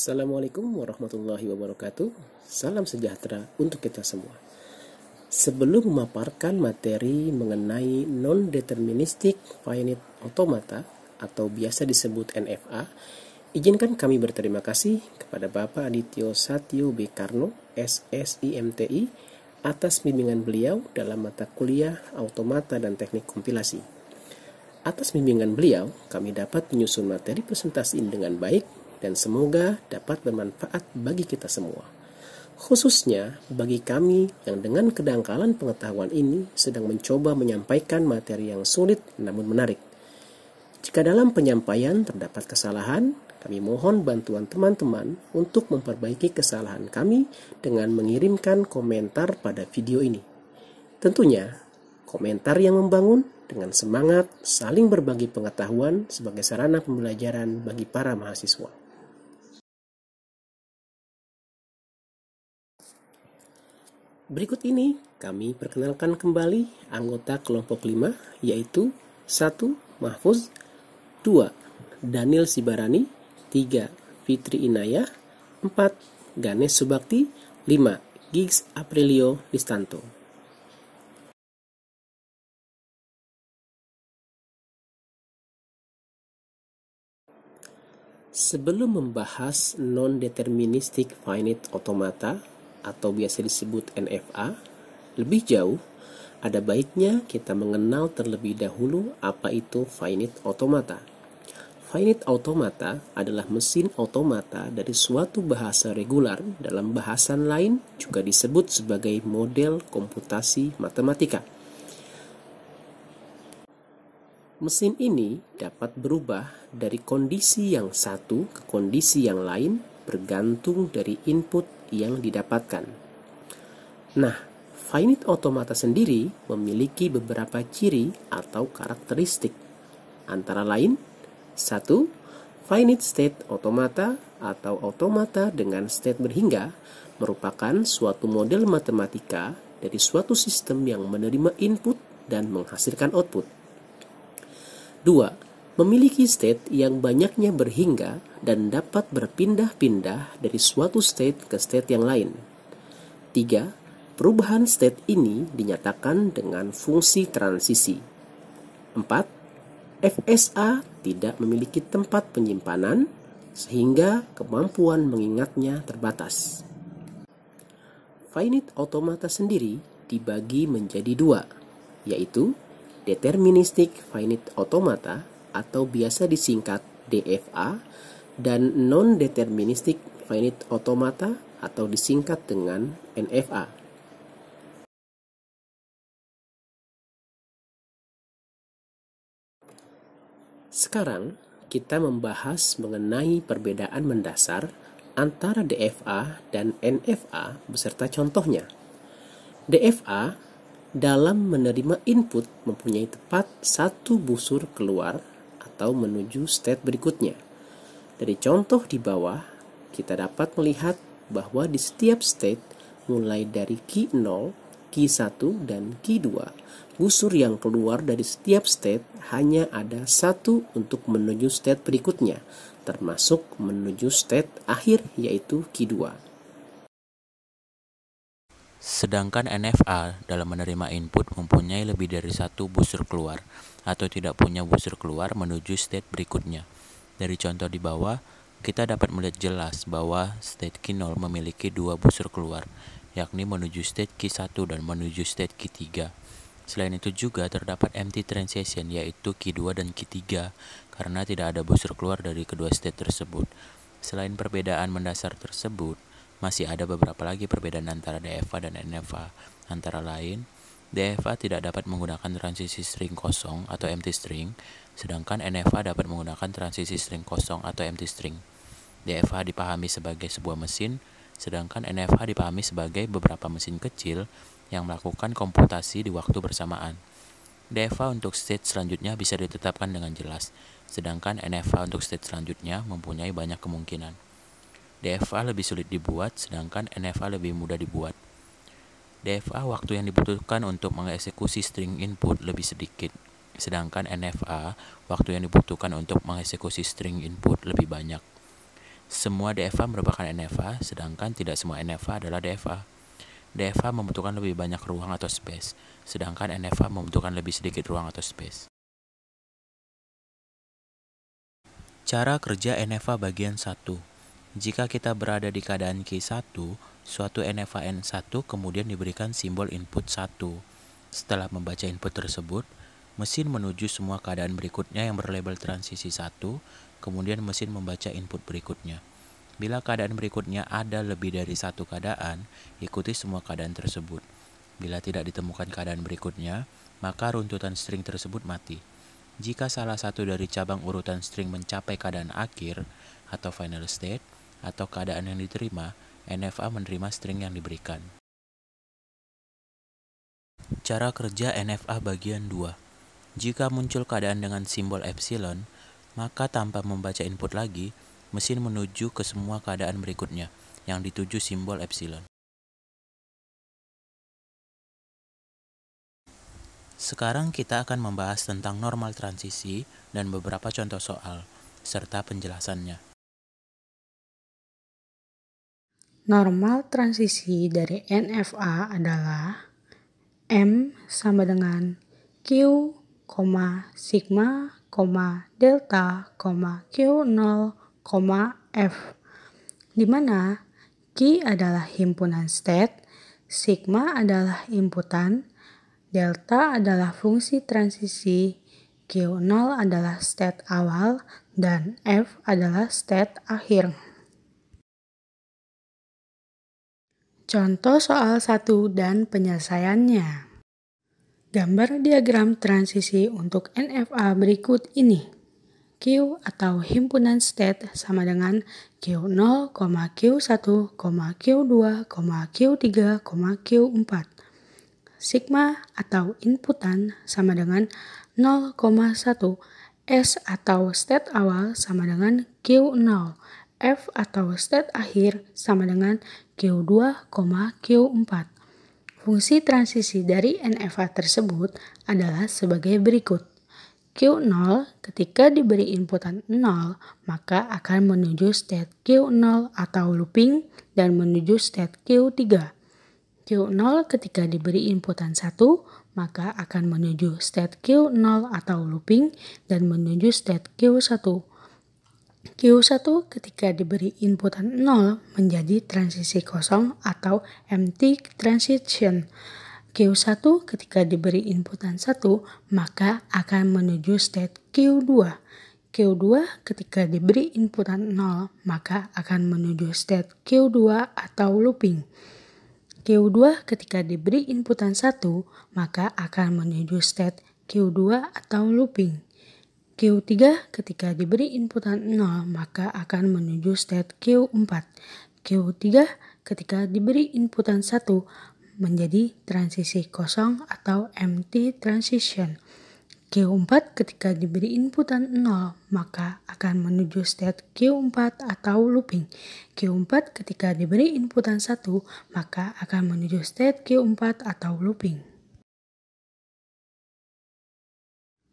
Assalamualaikum warahmatullahi wabarakatuh. Salam sejahtera untuk kita semua. Sebelum memaparkan materi mengenai non-deterministic finite automata atau biasa disebut NFA, izinkan kami berterima kasih kepada Bapak Adityo Satyo B. Karno, SSIMTI, atas bimbingan beliau dalam mata kuliah Automata dan Teknik Kompilasi. Atas bimbingan beliau, kami dapat menyusun materi presentasi ini dengan baik dan semoga dapat bermanfaat bagi kita semua. Khususnya bagi kami yang dengan kedangkalan pengetahuan ini sedang mencoba menyampaikan materi yang sulit namun menarik. Jika dalam penyampaian terdapat kesalahan, kami mohon bantuan teman-teman untuk memperbaiki kesalahan kami dengan mengirimkan komentar pada video ini. Tentunya, komentar yang membangun dengan semangat saling berbagi pengetahuan sebagai sarana pembelajaran bagi para mahasiswa. Berikut ini kami perkenalkan kembali anggota kelompok 5, yaitu 1. Mahfuz, 2. Daniel Sibarani, 3. Fitri Inayah, 4. Ganesh Subakti, 5. Giggs Aprilio Listanto. Sebelum membahas non-deterministic finite automata atau biasa disebut NFA, lebih jauh, ada baiknya kita mengenal terlebih dahulu apa itu finite automata. Finite automata adalah mesin automata dari suatu bahasa regular, dalam bahasan lain juga disebut sebagai model komputasi matematika. Mesin ini dapat berubah dari kondisi yang satu ke kondisi yang lain bergantung dari input yang didapatkan. Nah, finite automata sendiri memiliki beberapa ciri atau karakteristik. Antara lain, 1. Finite state automata atau automata dengan state berhingga merupakan suatu model matematika dari suatu sistem yang menerima input dan menghasilkan output. 2. Memiliki state yang banyaknya berhingga dan dapat berpindah-pindah dari suatu state ke state yang lain. 3. Perubahan state ini dinyatakan dengan fungsi transisi. 4. FSA tidak memiliki tempat penyimpanan sehingga kemampuan mengingatnya terbatas. Finite automata sendiri dibagi menjadi dua, yaitu deterministic finite automata atau biasa disingkat DFA dan non-deterministic finite automata atau disingkat dengan NFA. Sekarang kita membahas mengenai perbedaan mendasar antara DFA dan NFA beserta contohnya. DFA dalam menerima input mempunyai tepat satu busur keluar atau menuju state berikutnya. Dari contoh di bawah, kita dapat melihat bahwa di setiap state mulai dari key 0, key 1, dan key 2, busur yang keluar dari setiap state hanya ada satu untuk menuju state berikutnya, termasuk menuju state akhir yaitu key 2. Sedangkan NFA dalam menerima input mempunyai lebih dari satu busur keluar atau tidak punya busur keluar menuju state berikutnya. Dari contoh di bawah, kita dapat melihat jelas bahwa state key 0 memiliki dua busur keluar, yakni menuju state key 1 dan menuju state key 3. Selain itu juga terdapat empty transition yaitu key 2 dan key 3 karena tidak ada busur keluar dari kedua state tersebut. Selain perbedaan mendasar tersebut, masih ada beberapa lagi perbedaan antara DFA dan NFA. Antara lain, DFA tidak dapat menggunakan transisi string kosong atau empty string, sedangkan NFA dapat menggunakan transisi string kosong atau empty string. DFA dipahami sebagai sebuah mesin, sedangkan NFA dipahami sebagai beberapa mesin kecil yang melakukan komputasi di waktu bersamaan. DFA untuk state selanjutnya bisa ditetapkan dengan jelas, sedangkan NFA untuk state selanjutnya mempunyai banyak kemungkinan. DFA lebih sulit dibuat, sedangkan NFA lebih mudah dibuat. DFA waktu yang dibutuhkan untuk mengeksekusi string input lebih sedikit, sedangkan NFA waktu yang dibutuhkan untuk mengeksekusi string input lebih banyak. Semua DFA merupakan NFA, sedangkan tidak semua NFA adalah DFA. DFA membutuhkan lebih banyak ruang atau space, sedangkan NFA membutuhkan lebih sedikit ruang atau space. Cara kerja NFA bagian 1. Jika kita berada di keadaan Q1, suatu NFA N1 kemudian diberikan simbol input 1. Setelah membaca input tersebut, mesin menuju semua keadaan berikutnya yang berlabel transisi 1, kemudian mesin membaca input berikutnya. Bila keadaan berikutnya ada lebih dari satu keadaan, ikuti semua keadaan tersebut. Bila tidak ditemukan keadaan berikutnya, maka runtutan string tersebut mati. Jika salah satu dari cabang urutan string mencapai keadaan akhir atau final state atau keadaan yang diterima, NFA menerima string yang diberikan. Cara kerja NFA bagian 2. Jika muncul keadaan dengan simbol epsilon, maka tanpa membaca input lagi, mesin menuju ke semua keadaan berikutnya yang dituju simbol epsilon. Sekarang kita akan membahas tentang normal transisi dan beberapa contoh soal, serta penjelasannya. Normal transisi dari NFA adalah M sama dengan Q, sigma, delta, Q0, F, di mana Q adalah himpunan state, sigma adalah inputan, delta adalah fungsi transisi, Q0 adalah state awal, dan F adalah state akhir. Contoh soal 1 dan penyelesaiannya. Gambar diagram transisi untuk NFA berikut ini. Q atau himpunan state sama dengan Q0, Q1, Q2, Q3, Q4. Sigma atau inputan sama dengan 0,1. S atau state awal sama dengan Q0. F atau state akhir sama dengan Q2, Q4. Fungsi transisi dari NFA tersebut adalah sebagai berikut. Q0 ketika diberi inputan 0, maka akan menuju state Q0 atau looping dan menuju state Q3. Q0 ketika diberi inputan 1, maka akan menuju state Q0 atau looping dan menuju state Q1. Q1 ketika diberi inputan 0 menjadi transisi kosong atau empty transition. Q1 ketika diberi inputan 1, maka akan menuju state Q2. Q2 ketika diberi inputan 0, maka akan menuju state Q2 atau looping. Q2 ketika diberi inputan 1, maka akan menuju state Q2 atau looping. Q3 ketika diberi inputan 0, maka akan menuju state Q4. Q3 ketika diberi inputan 1 menjadi transisi kosong atau empty transition. Q4 ketika diberi inputan 0, maka akan menuju state Q4 atau looping. Q4 ketika diberi inputan 1, maka akan menuju state Q4 atau looping.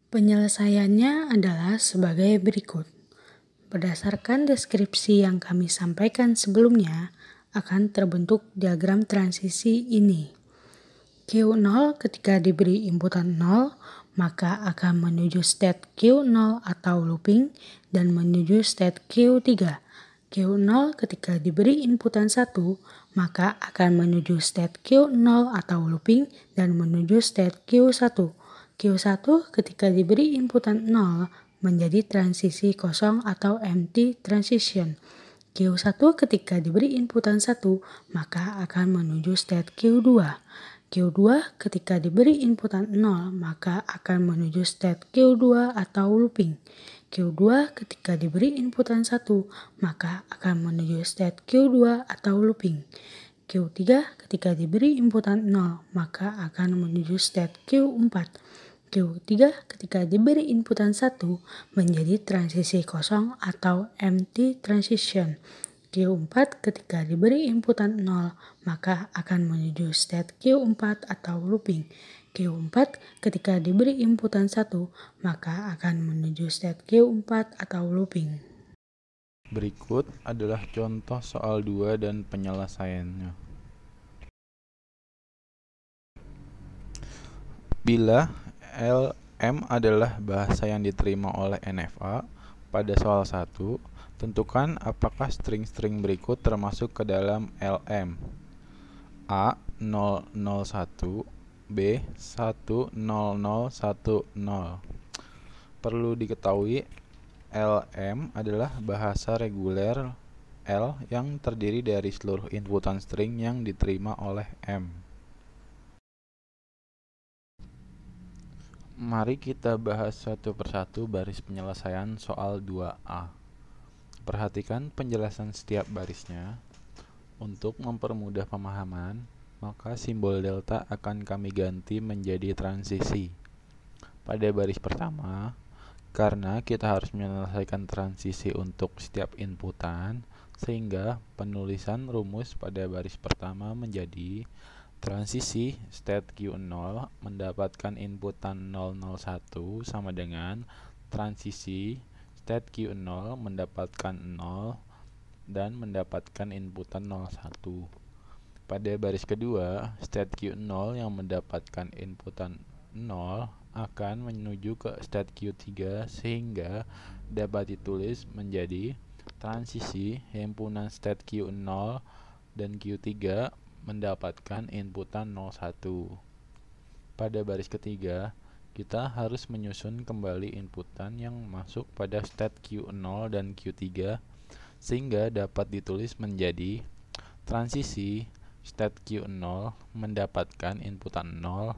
Penyelesaiannya adalah sebagai berikut. Berdasarkan deskripsi yang kami sampaikan sebelumnya, akan terbentuk diagram transisi ini. Q0 ketika diberi inputan 0, maka akan menuju state Q0 atau looping dan menuju state Q3. Q0 ketika diberi inputan 1, maka akan menuju state Q0 atau looping dan menuju state Q1. Q1 ketika diberi inputan 0 menjadi transisi kosong atau empty transition. Q1 ketika diberi inputan 1, maka akan menuju state Q2. Q2 ketika diberi inputan 0, maka akan menuju state Q2 atau looping. Q2 ketika diberi inputan 1, maka akan menuju state Q2 atau looping. Q3 ketika diberi inputan 0, maka akan menuju state Q4. Q3 ketika diberi inputan 1 menjadi transisi kosong atau empty transition. Q4 ketika diberi inputan 0, maka akan menuju state Q4 atau looping. Q4 ketika diberi inputan 1, maka akan menuju state Q4 atau looping. Berikut adalah contoh soal 2 dan penyelesaiannya. Bila LM adalah bahasa yang diterima oleh NFA, pada soal 1, tentukan apakah string-string berikut termasuk ke dalam LM. A 001, B 10010. Perlu diketahui, LM adalah bahasa reguler L yang terdiri dari seluruh inputan string yang diterima oleh M. Mari kita bahas satu persatu baris penyelesaian soal 2A. Perhatikan penjelasan setiap barisnya. Untuk mempermudah pemahaman, maka simbol delta akan kami ganti menjadi transisi. Pada baris pertama, karena kita harus menyelesaikan transisi untuk setiap inputan, sehingga penulisan rumus pada baris pertama menjadi transisi state Q0 mendapatkan inputan 001 sama dengan transisi state Q0 mendapatkan 0 dan mendapatkan inputan 01. Pada baris kedua, state Q0 yang mendapatkan inputan 0 akan menuju ke state Q3 sehingga dapat ditulis menjadi transisi himpunan state Q0 dan Q3 mendapatkan inputan 01. Pada baris ketiga, kita harus menyusun kembali inputan yang masuk pada state Q0 dan Q3 sehingga dapat ditulis menjadi transisi state Q0 mendapatkan inputan 0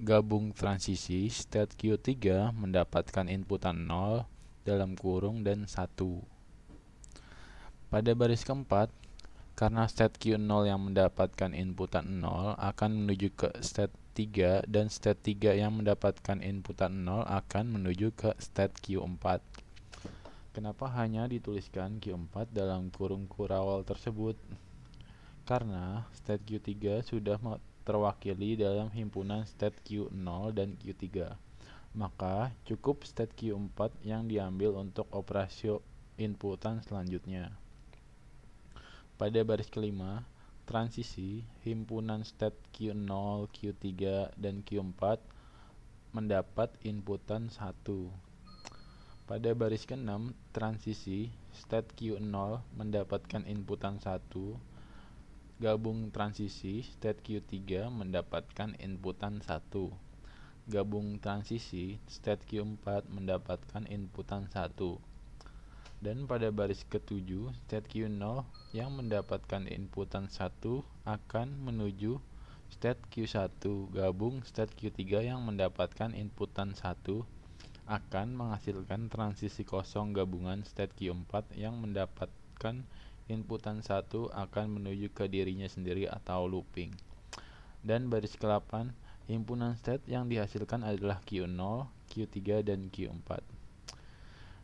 gabung transisi state Q3 mendapatkan inputan 0 dalam kurung dan 1. Pada baris keempat, karena state Q0 yang mendapatkan inputan 0 akan menuju ke state 3 dan state 3 yang mendapatkan inputan 0 akan menuju ke state Q4. Kenapa hanya dituliskan Q4 dalam kurung kurawal tersebut? Karena state Q3 sudah terwakili dalam himpunan state Q0 dan Q3. Maka cukup state Q4 yang diambil untuk operasi inputan selanjutnya. Pada baris kelima, transisi himpunan state Q0, Q3, dan Q4 mendapat inputan 1. Pada baris ke-6, transisi state Q0 mendapatkan inputan 1, gabung transisi state Q3 mendapatkan inputan 1, gabung transisi state Q4 mendapatkan inputan 1. Dan pada baris ke-7, state Q0 yang mendapatkan inputan 1 akan menuju state Q1, gabung state Q3 yang mendapatkan inputan 1 akan menghasilkan transisi kosong gabungan state Q4 yang mendapatkan inputan 1 akan menuju ke dirinya sendiri atau looping. Dan baris ke-8, himpunan state yang dihasilkan adalah Q0, Q3, dan Q4.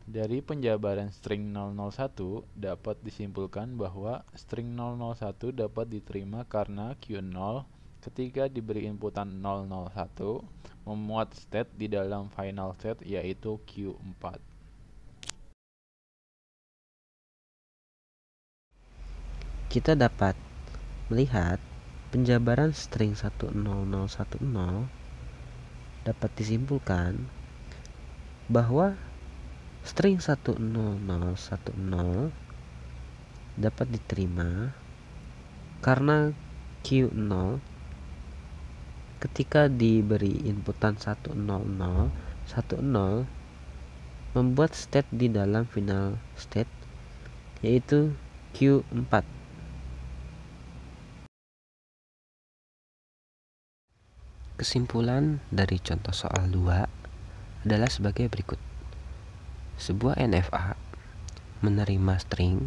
Dari penjabaran string 001 dapat disimpulkan bahwa string 001 dapat diterima karena Q0 ketika diberi inputan 001 memuat state di dalam final state yaitu Q4. Kita dapat melihat penjabaran string 10010 dapat disimpulkan bahwa string 10010 dapat diterima karena Q0 ketika diberi inputan 10010 membuat state di dalam final state yaitu Q4. Kesimpulan dari contoh soal 2 adalah sebagai berikut. Sebuah NFA menerima string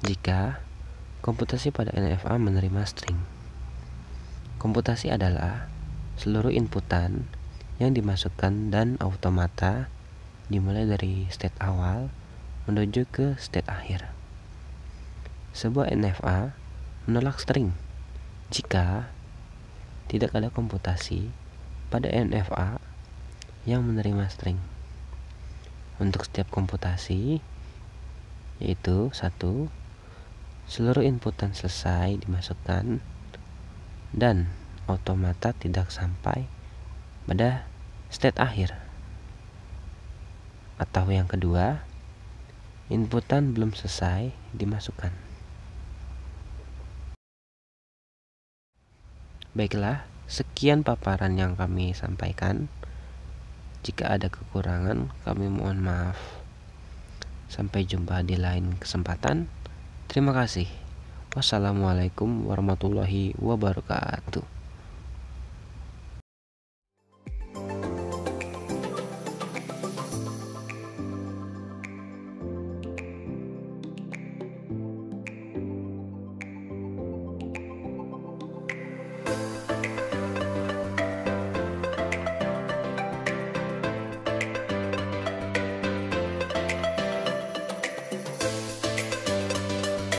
jika komputasi pada NFA menerima string. Komputasi adalah seluruh inputan yang dimasukkan dan automata dimulai dari state awal menuju ke state akhir. Sebuah NFA menolak string jika tidak ada komputasi pada NFA yang menerima string. Untuk setiap komputasi yaitu 1. Seluruh inputan selesai dimasukkan dan automata tidak sampai pada state akhir. Atau yang kedua, inputan belum selesai dimasukkan. Baiklah, sekian paparan yang kami sampaikan. Jika ada kekurangan, kami mohon maaf. Sampai jumpa di lain kesempatan. Terima kasih. Wassalamualaikum warahmatullahi wabarakatuh.